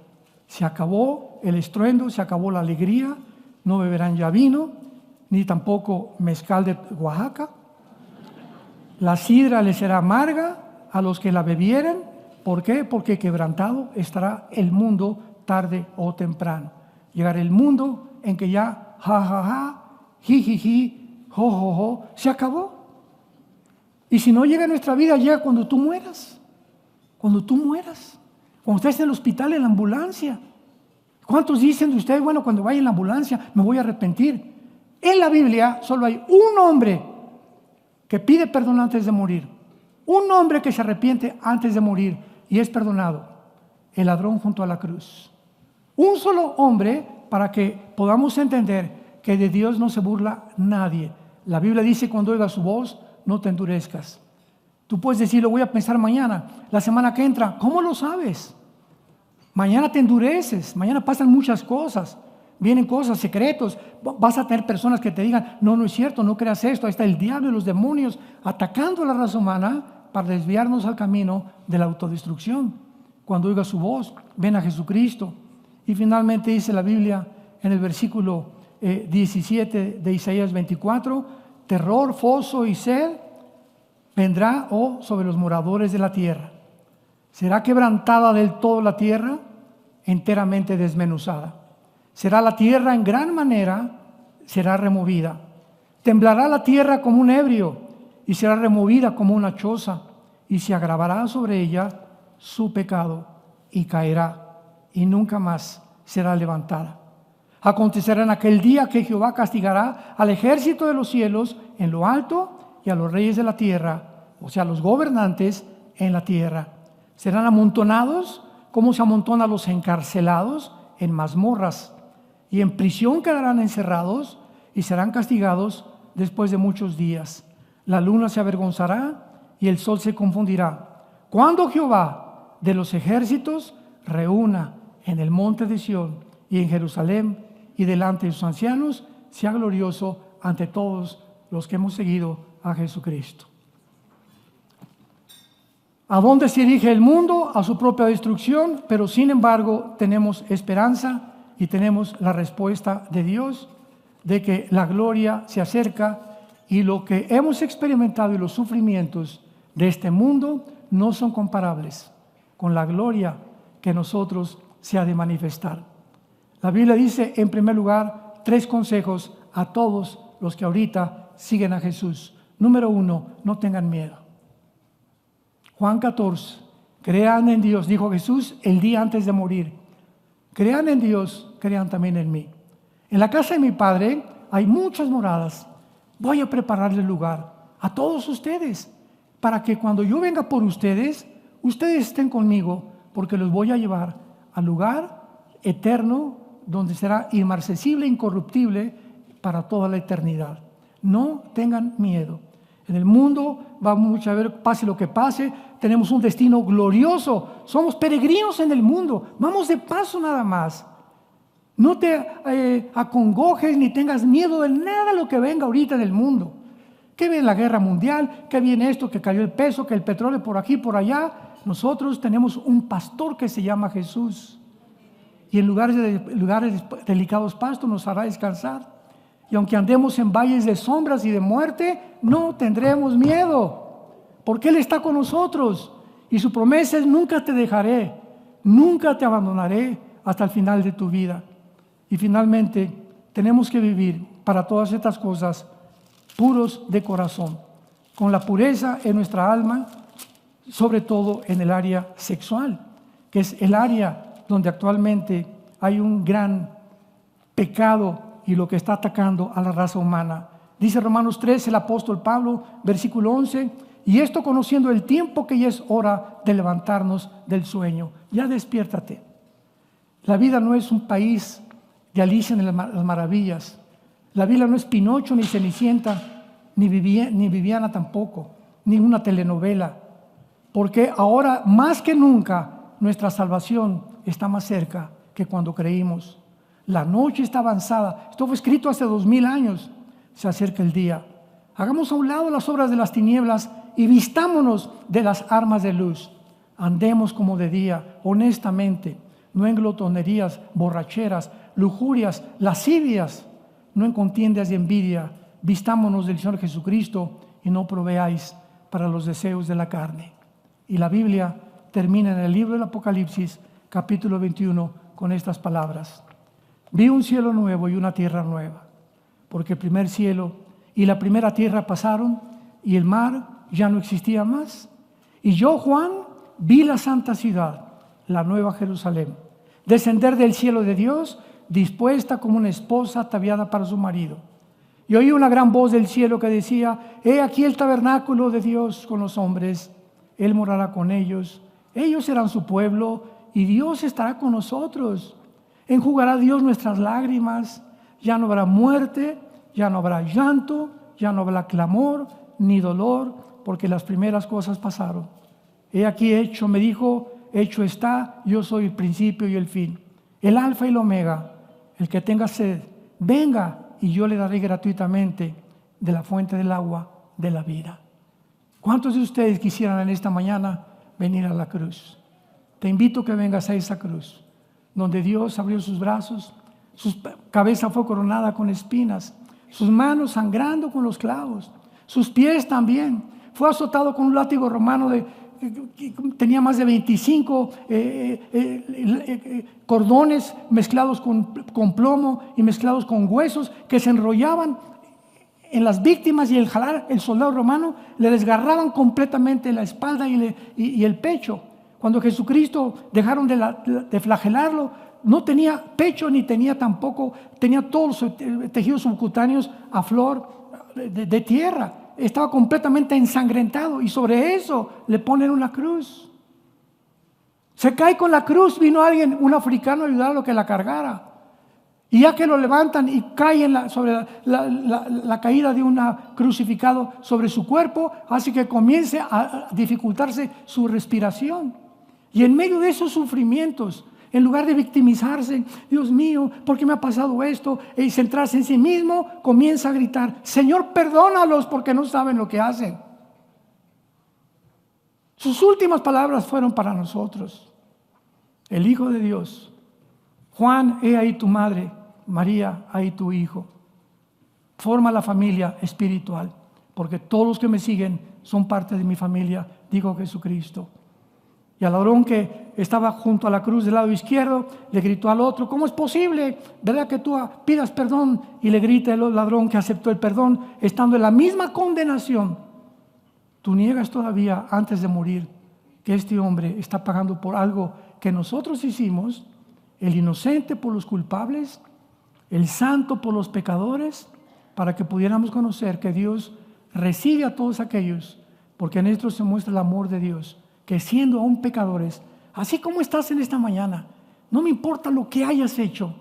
Se acabó el estruendo, se acabó la alegría, no beberán ya vino, ni tampoco mezcal de Oaxaca. La sidra les será amarga a los que la bebieren. ¿Por qué? Porque quebrantado estará el mundo tarde o temprano. Llegará el mundo en que ya jijiji, jo, se acabó. Y si no llega a nuestra vida, llega cuando tú mueras. Cuando tú mueras. Cuando estés en el hospital, en la ambulancia. ¿Cuántos dicen de ustedes: bueno, cuando vaya en la ambulancia me voy a arrepentir? En la Biblia solo hay un hombre que pide perdón antes de morir. Un hombre que se arrepiente antes de morir y es perdonado: el ladrón junto a la cruz. Un solo hombre, para que podamos entender que de Dios no se burla nadie. La Biblia dice: cuando oigas su voz, no te endurezcas. Tú puedes decir: lo voy a pensar mañana, la semana que entra. ¿Cómo lo sabes? Mañana te endureces, mañana pasan muchas cosas, vienen cosas, secretos. Vas a tener personas que te digan: no es cierto, no creas esto. Ahí está el diablo y los demonios atacando a la raza humana para desviarnos al camino de la autodestrucción. Cuando oigas su voz, ven a Jesucristo. Y finalmente dice la Biblia en el versículo 17 de Isaías 24: terror, foso y sed vendrá sobre los moradores de la tierra. Será quebrantada del todo la tierra, enteramente desmenuzada. Será la tierra en gran manera, será removida. Temblará la tierra como un ebrio y será removida como una choza, y se agravará sobre ella su pecado y caerá y nunca más será levantada. Acontecerá en aquel día que Jehová castigará al ejército de los cielos en lo alto y a los reyes de la tierra, o sea, los gobernantes en la tierra. Serán amontonados como se amontonan los encarcelados en mazmorras, y en prisión quedarán encerrados y serán castigados después de muchos días. La luna se avergonzará y el sol se confundirá, cuando Jehová de los ejércitos reúna en el monte de Sión y en Jerusalén y delante de sus ancianos, sea glorioso ante todos los que hemos seguido a Jesucristo. ¿A dónde se dirige el mundo? A su propia destrucción, pero sin embargo tenemos esperanza y tenemos la respuesta de Dios de que la gloria se acerca, y lo que hemos experimentado y los sufrimientos de este mundo no son comparables con la gloria que nosotros se ha de manifestar. La Biblia dice, en primer lugar, 3 consejos a todos los que ahorita siguen a Jesús. Número 1, no tengan miedo. Juan 14, crean en Dios, dijo Jesús el día antes de morir. Crean en Dios, crean también en mí. En la casa de mi Padre hay muchas moradas. Voy a prepararle lugar a todos ustedes, para que cuando yo venga por ustedes, ustedes estén conmigo, porque los voy a llevar al lugar eterno, donde será inmarcesible, incorruptible, para toda la eternidad. No tengan miedo. En el mundo vamos a ver, pase lo que pase, tenemos un destino glorioso. Somos peregrinos en el mundo, vamos de paso nada más. No te acongojes ni tengas miedo de nada de lo que venga ahorita en el mundo. Que viene la guerra mundial, que viene esto, que cayó el peso, que el petróleo por aquí, por allá. Nosotros tenemos un pastor que se llama Jesús. Y en lugares delicados pastos nos hará descansar. Y aunque andemos en valles de sombras y de muerte, no tendremos miedo, porque Él está con nosotros. Y su promesa es: nunca te dejaré, nunca te abandonaré hasta el final de tu vida. Y finalmente, tenemos que vivir para todas estas cosas puros de corazón, con la pureza en nuestra alma, sobre todo en el área sexual, que es el área donde actualmente hay un gran pecado y lo que está atacando a la raza humana. Dice Romanos 3, el apóstol Pablo, versículo 11, y esto conociendo el tiempo que ya es hora de levantarnos del sueño. Ya despiértate. La vida no es un país de Alicia en las Maravillas. La Biblia no es Pinocho, ni Cenicienta, ni Viviana tampoco, ni una telenovela. Porque ahora, más que nunca, nuestra salvación está más cerca que cuando creímos. La noche está avanzada. Esto fue escrito hace 2000 años. Se acerca el día. Hagamos a un lado las obras de las tinieblas y vistámonos de las armas de luz. Andemos como de día, honestamente, no en glotonerías, borracheras, lujurias, lascivias, no en contiendas y envidia. Vistámonos del Señor Jesucristo y no proveáis para los deseos de la carne. Y la Biblia termina en el libro del Apocalipsis, capítulo 21, con estas palabras: vi un cielo nuevo y una tierra nueva, porque el primer cielo y la primera tierra pasaron y el mar ya no existía más. Y yo, Juan, vi la santa ciudad, la nueva Jerusalén, descender del cielo de Dios, dispuesta como una esposa ataviada para su marido. Y oí una gran voz del cielo que decía: he aquí el tabernáculo de Dios con los hombres, Él morará con ellos, ellos serán su pueblo y Dios estará con nosotros. Enjugará Dios nuestras lágrimas, ya no habrá muerte, ya no habrá llanto, ya no habrá clamor ni dolor, porque las primeras cosas pasaron. He aquí hecho, me dijo, hecho está, yo soy el principio y el fin, el alfa y el omega. El que tenga sed, venga y yo le daré gratuitamente de la fuente del agua de la vida. ¿Cuántos de ustedes quisieran en esta mañana venir a la cruz? Te invito a que vengas a esa cruz, donde Dios abrió sus brazos, su cabeza fue coronada con espinas, sus manos sangrando con los clavos, sus pies también. Fue azotado con un látigo romano tenía más de 25 cordones mezclados con plomo y mezclados con huesos que se enrollaban en las víctimas, y el soldado romano le desgarraban completamente la espalda y el pecho. Cuando Jesucristo dejaron de flagelarlo, no tenía pecho ni tenía tampoco, tenía todos los tejidos subcutáneos a flor de tierra. Estaba completamente ensangrentado, y sobre eso le ponen una cruz. Se cae con la cruz. Vino alguien, un africano, a ayudarlo a que la cargara. Y ya que lo levantan y cae sobre la caída de un crucificado sobre su cuerpo, hace que comience a dificultarse su respiración. Y en medio de esos sufrimientos, en lugar de victimizarse, Dios mío, ¿por qué me ha pasado esto? Y centrarse en sí mismo, comienza a gritar: Señor, perdónalos porque no saben lo que hacen. Sus últimas palabras fueron para nosotros: el Hijo de Dios. Juan, he ahí tu madre. María, ahí tu hijo. Forma la familia espiritual, porque todos los que me siguen son parte de mi familia, dijo Jesucristo. Y al ladrón que estaba junto a la cruz del lado izquierdo le gritó al otro: ¿cómo es posible, verdad, que tú pidas perdón? Y le grita el ladrón que aceptó el perdón, estando en la misma condenación: tú niegas todavía, antes de morir, que este hombre está pagando por algo que nosotros hicimos, el inocente por los culpables, el santo por los pecadores, para que pudiéramos conocer que Dios recibe a todos aquellos, porque en esto se muestra el amor de Dios, que siendo aún pecadores, así como estás en esta mañana, no me importa lo que hayas hecho,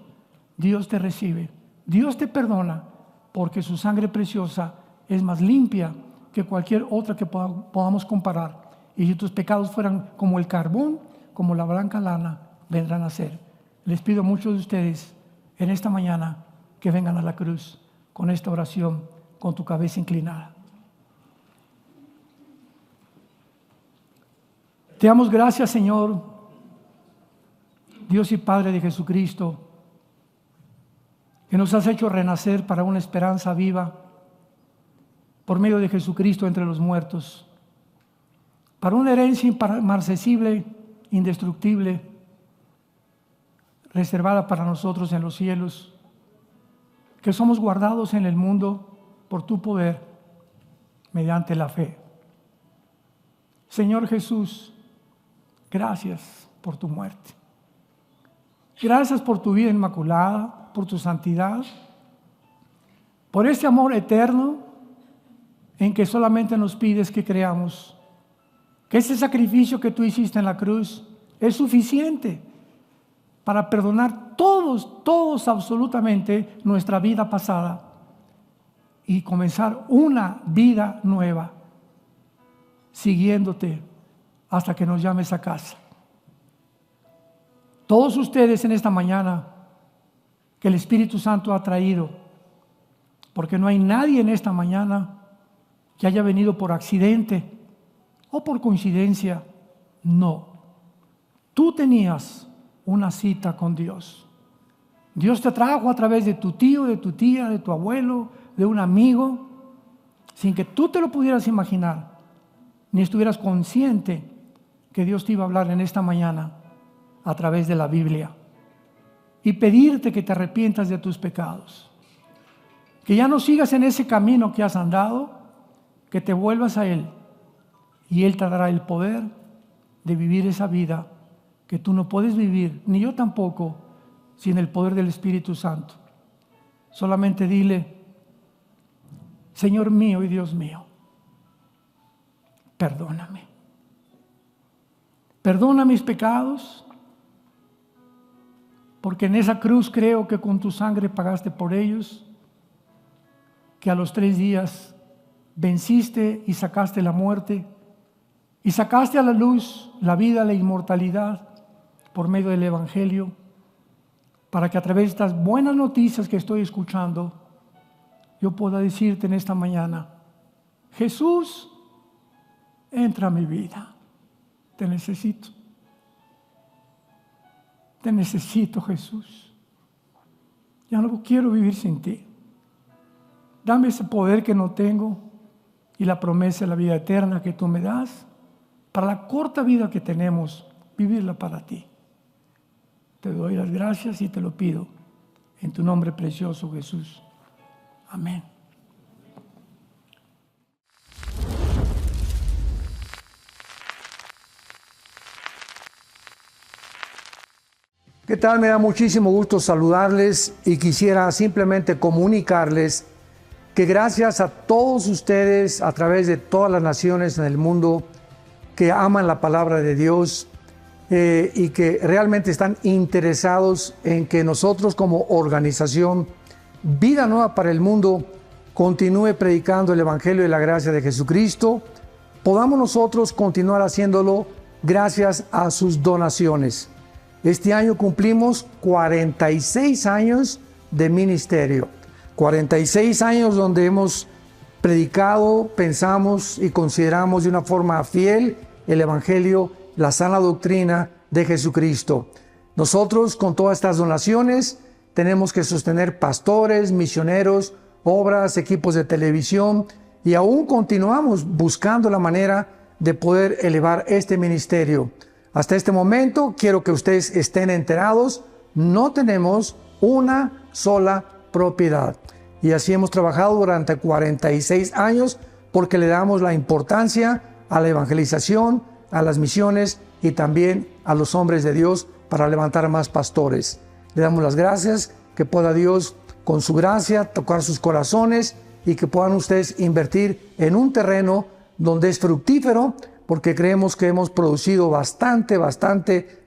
Dios te recibe, Dios te perdona, porque su sangre preciosa es más limpia que cualquier otra que podamos comparar. Y si tus pecados fueran como el carbón, como la blanca lana, vendrán a ser. Les pido a muchos de ustedes en esta mañana que vengan a la cruz con esta oración, con tu cabeza inclinada. Te damos gracias, Señor, Dios y Padre de Jesucristo, que nos has hecho renacer para una esperanza viva por medio de Jesucristo entre los muertos, para una herencia inmarcesible, indestructible, reservada para nosotros en los cielos, que somos guardados en el mundo por tu poder mediante la fe. Señor Jesús, gracias por tu muerte. Gracias por tu vida inmaculada, por tu santidad, por este amor eterno en que solamente nos pides que creamos que ese sacrificio que tú hiciste en la cruz es suficiente para perdonar todos absolutamente nuestra vida pasada y comenzar una vida nueva, siguiéndote hasta que nos llames a casa. Todos ustedes en esta mañana que el Espíritu Santo ha traído, porque no hay nadie en esta mañana que haya venido por accidente o por coincidencia, no. Tú tenías una cita con Dios. Dios te trajo a través de tu tío, de tu tía, de tu abuelo, de un amigo, sin que tú te lo pudieras imaginar, ni estuvieras consciente que Dios te iba a hablar en esta mañana a través de la Biblia y pedirte que te arrepientas de tus pecados, que ya no sigas en ese camino que has andado, que te vuelvas a Él y Él te dará el poder de vivir esa vida que tú no puedes vivir, ni yo tampoco, sin el poder del Espíritu Santo. Solamente dile: Señor mío y Dios mío, perdóname. Perdona mis pecados, porque en esa cruz creo que con tu sangre pagaste por ellos, que a los 3 días venciste y sacaste la muerte, y sacaste a la luz la vida, la inmortalidad, por medio del Evangelio, para que a través de estas buenas noticias que estoy escuchando, yo pueda decirte en esta mañana: Jesús, entra a mi vida, te necesito. Te necesito, Jesús. Ya no quiero vivir sin ti. Dame ese poder que no tengo y la promesa de la vida eterna que tú me das, para la corta vida que tenemos, vivirla para ti. Te doy las gracias y te lo pido en tu nombre precioso, Jesús. Amén. ¿Qué tal? Me da muchísimo gusto saludarles y quisiera simplemente comunicarles que gracias a todos ustedes a través de todas las naciones en el mundo que aman la palabra de Dios y que realmente están interesados en que nosotros como organización Vida Nueva para el Mundo continúe predicando el Evangelio de la gracia de Jesucristo, podamos nosotros continuar haciéndolo gracias a sus donaciones. Este año cumplimos 46 años de ministerio, 46 años donde hemos predicado, pensamos y consideramos de una forma fiel el Evangelio, la sana doctrina de Jesucristo. Nosotros con todas estas donaciones tenemos que sostener pastores, misioneros, obras, equipos de televisión y aún continuamos buscando la manera de poder elevar este ministerio. Hasta este momento, quiero que ustedes estén enterados, no tenemos una sola propiedad. Y así hemos trabajado durante 46 años porque le damos la importancia a la evangelización, a las misiones y también a los hombres de Dios para levantar más pastores. Le damos las gracias, que pueda Dios con su gracia tocar sus corazones y que puedan ustedes invertir en un terreno donde es fructífero, porque creemos que hemos producido bastante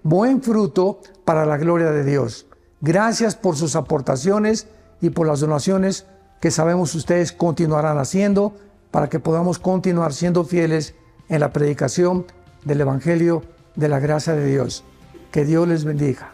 buen fruto para la gloria de Dios. Gracias por sus aportaciones y por las donaciones que sabemos ustedes continuarán haciendo para que podamos continuar siendo fieles en la predicación del Evangelio de la gracia de Dios. Que Dios les bendiga.